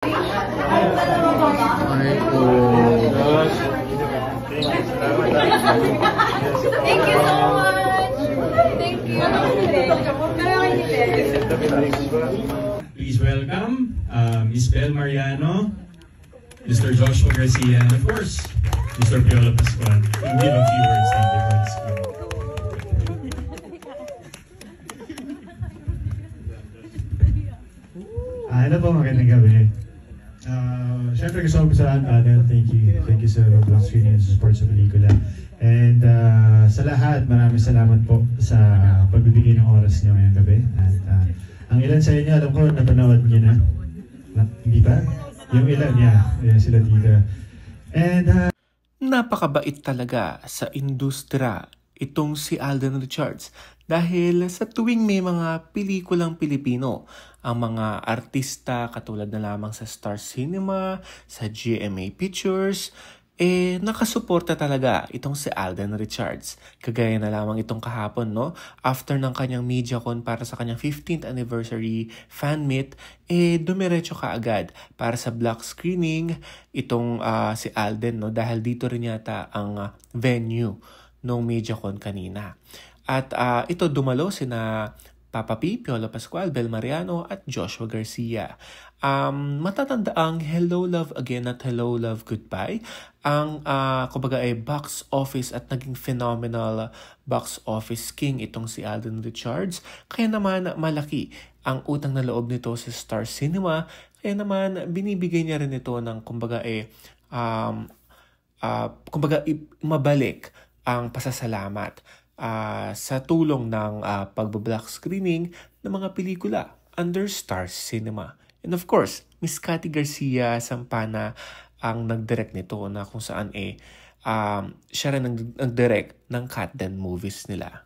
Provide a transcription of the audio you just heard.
Thank you so much. Thank you. Please welcome Ms. Bel Mariano, Mr. Joshua Garcia, and of course, Mr. Piolo Pascual. We'll give a few words. Thank you for this screen. Ano po, magandang gabi. Siyempre gusto ko pasalamat panel. Thank you sa Black Screening and sa support sa pelikula. And sa lahat, maraming salamat po sa pagbibigay ng oras niyo ngayong gabi. At ang ilan sa inyo, alam ko, napanood niyo na. Hindi ba? Yung ilan niya, sila dito. And napakabait talaga sa industriya itong si Alden Richards dahil sa tuwing may mga pelikulang Pilipino, ang mga artista katulad na lamang sa Star Cinema, sa GMA Pictures, nakasuporta talaga itong si Alden Richards. Kagaya na lamang itong kahapon, no? After ng kanyang MediaCon para sa kanyang 15th anniversary fan meet, dumiretso ka agad para sa Black Screening itong si Alden, no? Dahil dito rin yata ang venue nung MediaCon kanina. At ito dumalo sina Papa P, Piolo Pascual, Bel Mariano at Joshua Garcia. Matatanda ang Hello Love Again at Hello Love Goodbye. Ang kumbaga ay box office at naging phenomenal box office king itong si Alden Richards. Kaya naman malaki ang utang na loob nito sa Star Cinema. Kaya naman binibigay niya rin ito ng kumbaga mabalik ang pasasalamat sa tulong ng pagbo-black screening ng mga pelikula under Star Cinema. And of course, Miss Cathy Garcia Sampana ang nag-direct nito na kung saan siya rin nag-direct ng Cat Den movies nila.